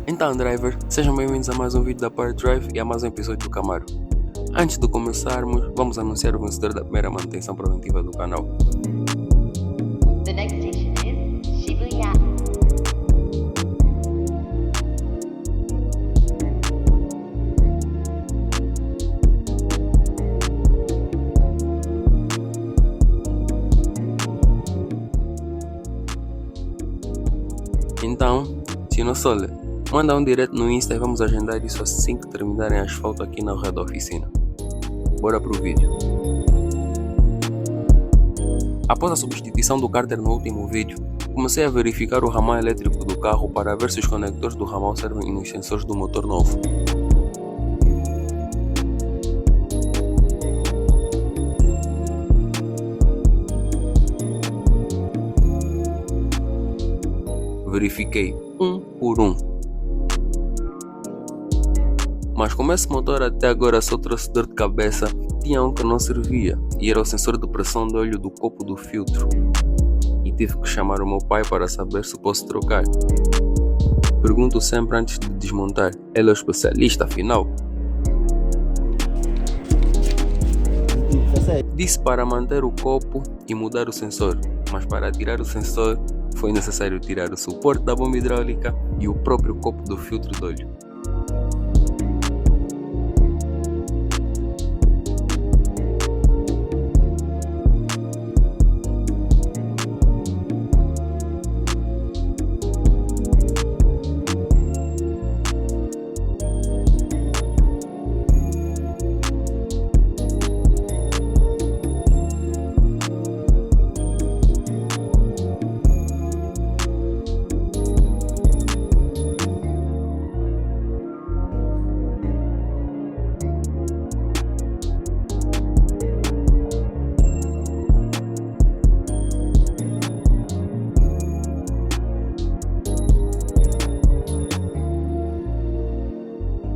Então, driver, sejam bem-vindos a mais um vídeo da Power Drive e a mais um episódio do Camaro. Antes de começarmos, vamos anunciar o vencedor da primeira manutenção preventiva do canal. The next station is Shibuya. Então, Sinosole, manda um direct no Insta e vamos agendar isso assim que terminarem asfalto aqui na rua da oficina. Bora pro vídeo. Após a substituição do cárter no último vídeo, comecei a verificar o ramal elétrico do carro para ver se os conectores do ramal servem nos sensores do motor novo. Verifiquei um por um. Mas como esse motor até agora só trouxe dor de cabeça, tinha um que não servia, e era o sensor de pressão de óleo do copo do filtro. E tive que chamar o meu pai para saber se posso trocar. Pergunto sempre antes de desmontar, ele é o especialista afinal. Disse para manter o copo e mudar o sensor, mas para tirar o sensor foi necessário tirar o suporte da bomba hidráulica e o próprio copo do filtro de óleo.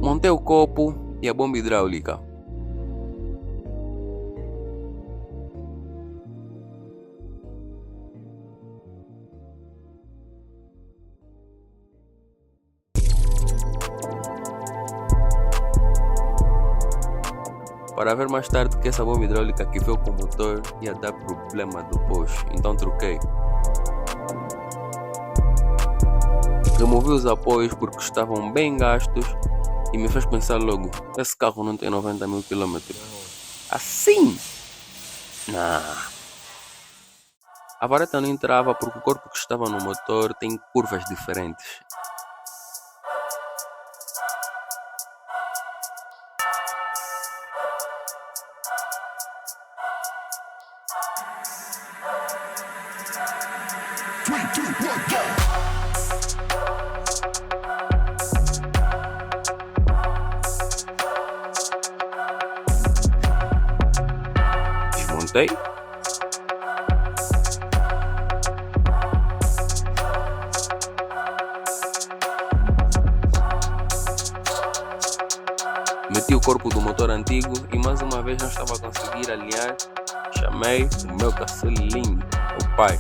Montei o copo e a bomba hidráulica. Para ver mais tarde que essa bomba hidráulica que veio com o motor ia dar problema depois, então troquei. Removi os apoios porque estavam bem gastos e me fez pensar logo, esse carro não tem 90 mil km. Assim? Nah. A vareta não entrava porque o corpo que estava no motor tem curvas diferentes. Desmontei. Meti o corpo do motor antigo e mais uma vez não estava a conseguir alinhar. Chamei o meu caçula lindo, o pai.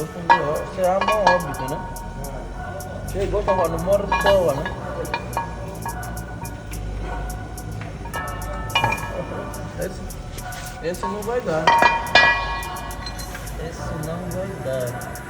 Você ama o óbito, né? Chegou, tava no morro de toa, né? Esse não vai dar. Esse não vai dar.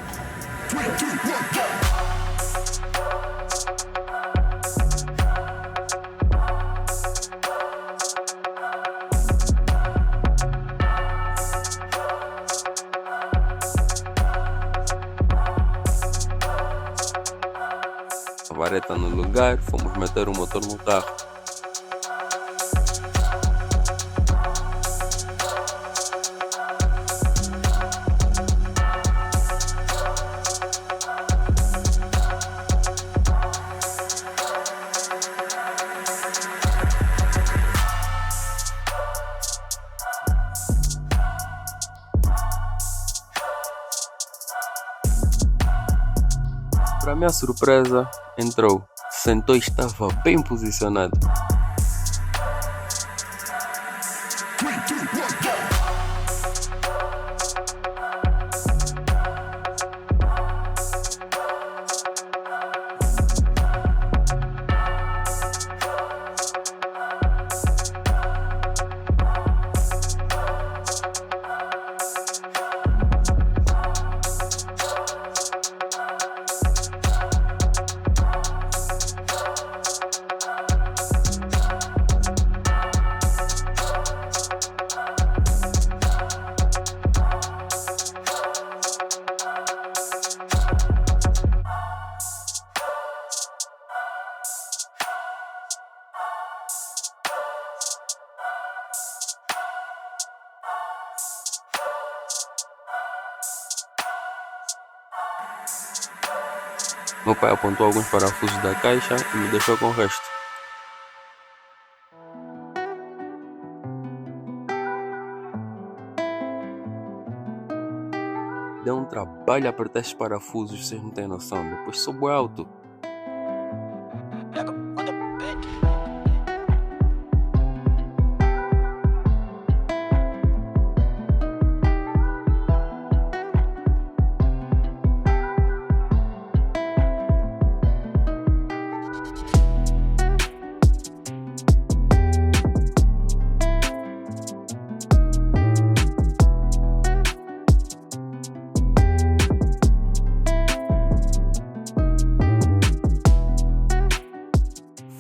A vareta no lugar, fomos meter o motor no carro. Para minha surpresa, entrou, sentou e estava bem posicionado. Meu pai apontou alguns parafusos da caixa e me deixou com o resto. Deu um trabalho apertar esses parafusos, vocês não têm noção. Depois soube alto.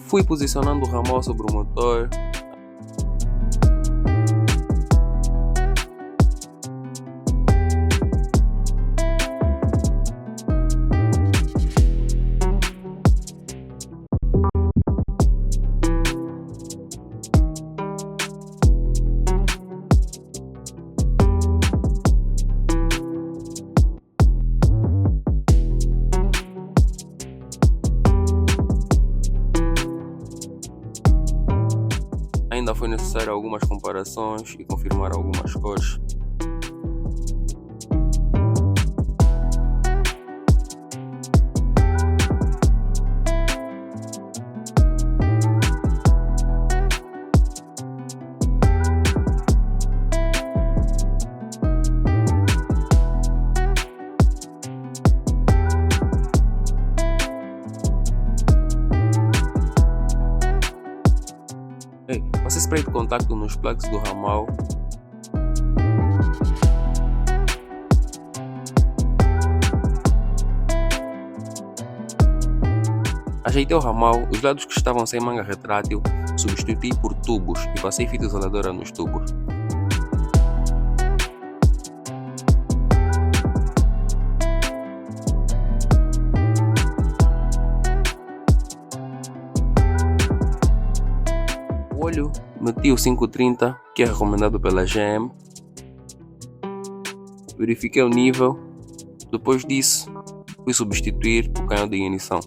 Fui posicionando o ramal sobre o motor. Ainda foi necessário algumas comparações e confirmar algumas cores. Ei, passei spray de contacto nos plugs do ramal. Ajeitei o ramal, os lados que estavam sem manga retrátil, substituí por tubos e passei fita isoladora nos tubos. O óleo meti o 530, que é recomendado pela GM. Verifiquei o nível. Depois disso, fui substituir o canhão de ignição.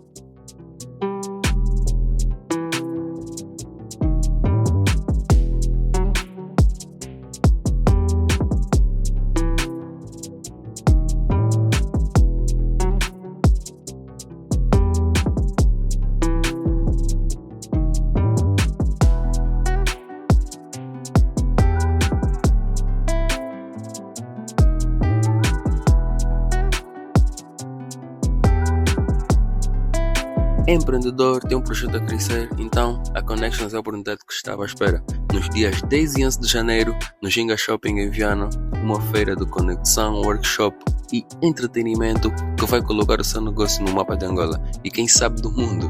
Empreendedor tem um projeto a crescer, então a Connections é a oportunidade que estava à espera. Nos dias 10 e 11 de janeiro, no Ginga Shopping em Viana, uma feira de conexão, workshop e entretenimento que vai colocar o seu negócio no mapa de Angola e quem sabe do mundo.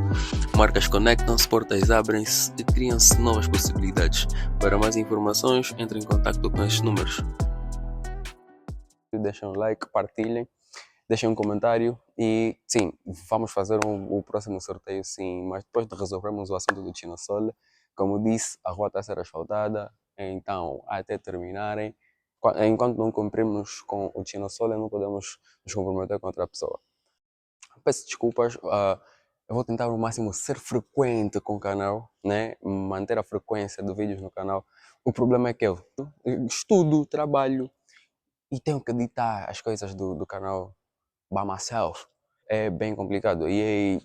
Marcas conectam-se, portas abrem-se e criam-se novas possibilidades. Para mais informações, entre em contato com estes números. Deixem um like, partilhem. Deixem um comentário e sim, vamos fazer o próximo sorteio sim, mas depois de resolvermos o assunto do Chinosole, como disse, a rua está a ser asfaltada, então até terminarem, enquanto não cumprimos com o Chinosole, não podemos nos comprometer com outra pessoa. Peço desculpas, eu vou tentar ao máximo ser frequente com o canal, né? Manter a frequência de vídeos no canal. O problema é que eu estudo, trabalho e tenho que editar as coisas do canal by myself. é bem complicado e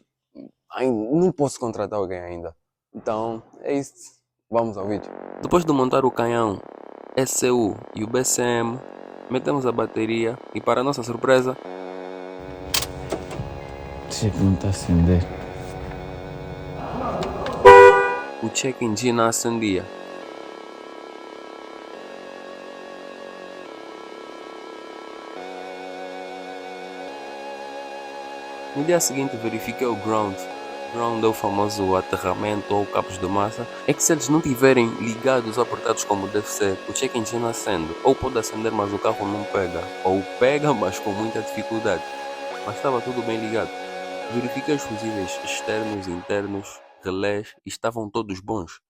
não posso contratar alguém ainda. Então, é isso. Vamos ao vídeo. Depois de montar o canhão, ECU e o BCM, metemos a bateria e, para nossa surpresa, Check não está a acender. o check engine acendia. No dia seguinte verifiquei o ground. Ground é o famoso aterramento ou cabos de massa. É que se eles não estiverem ligados ou apertados como deve ser, o check engine acende. Ou pode acender, mas o carro não pega. Ou pega, mas com muita dificuldade. Mas estava tudo bem ligado. Verifiquei os fusíveis externos, internos, relés e estavam todos bons.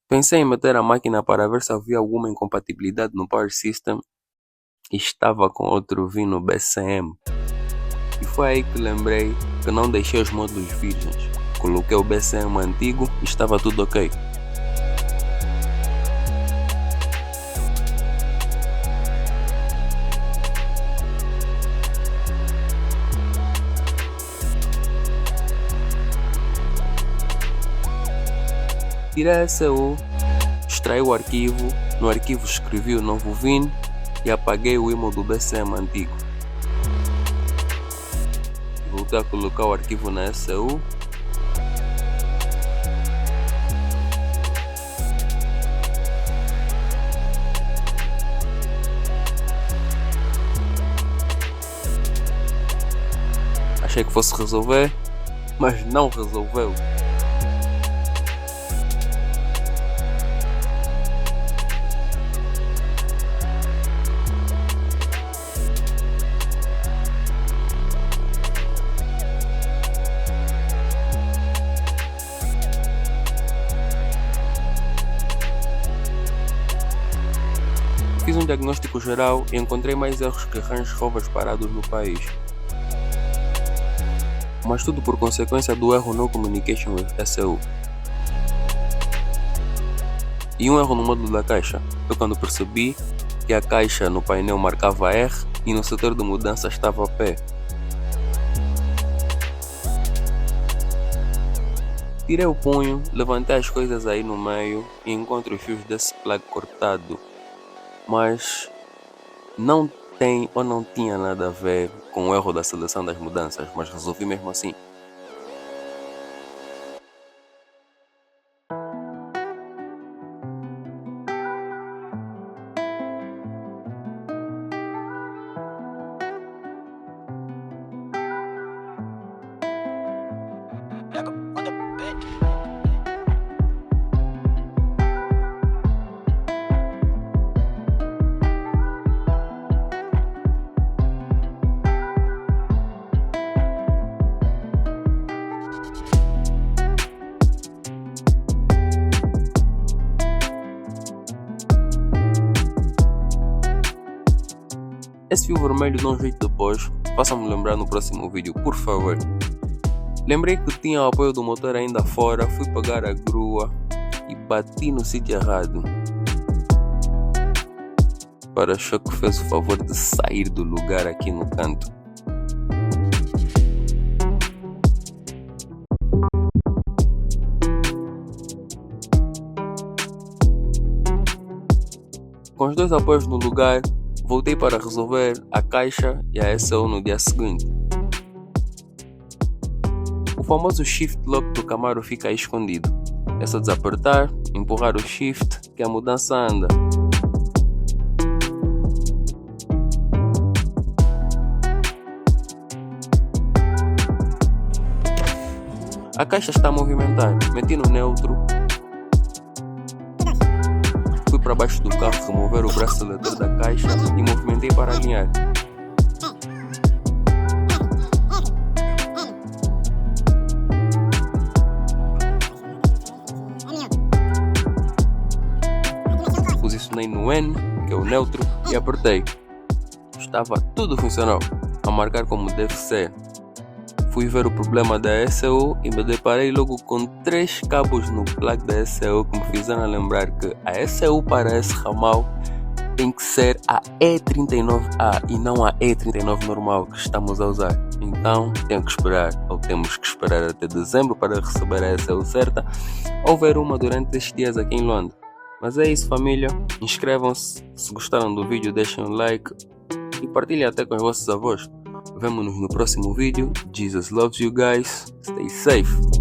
Pensei em meter a máquina para ver se havia alguma incompatibilidade no power system e estava com outro VIN no BCM. E foi aí que lembrei que não deixei os módulos virgens. Coloquei o BCM antigo e estava tudo ok. Tirei a ECU, extraí o arquivo, no arquivo escrevi o novo VIN e apaguei o IMO do BCM antigo. Voltei a colocar o arquivo na ECU. Achei que fosse resolver, mas não resolveu. Fiz um diagnóstico geral e encontrei mais erros que Range Rovers parados no país. Mas tudo por consequência do erro No Communication with ECU. E um erro no módulo da caixa. Foi quando percebi que a caixa no painel marcava R e no setor de mudança estava P. Tirei o punho, levantei as coisas aí no meio e encontro os fios desse plug cortado. Mas não tem ou não tinha nada a ver com o erro da seleção das mudanças, mas resolvi mesmo assim. Esse fio vermelho dá um jeito depois, façam-me lembrar no próximo vídeo, por favor. Lembrei que tinha o apoio do motor ainda fora, fui pegar a grua e bati no sítio errado. O para-choque fez o favor de sair do lugar aqui no canto. Com os dois apoios no lugar, voltei para resolver a caixa e a ECU no dia seguinte. O famoso shift lock do Camaro fica aí escondido. É só desapertar, empurrar o shift que a mudança anda. A caixa está a movimentar, meti no neutro. Fui para baixo do carro remover o braço acelerador da caixa e movimentei para alinhar. Posicionei no N, que é o neutro, e apertei. Estava tudo funcional, a marcar como deve ser. Fui ver o problema da ECU e me deparei logo com 3 cabos no plug da ECU que me fizeram lembrar que a ECU para esse ramal tem que ser a E39A e não a E39 normal que estamos a usar. Então temos que esperar até dezembro para receber a SL certa ou ver uma durante estes dias aqui em Luanda. Mas é isso, família. Inscrevam-se, se gostaram do vídeo deixem um like e partilhem até com os vossos avós. Vemo-nos no próximo vídeo. Jesus loves you guys. Stay safe.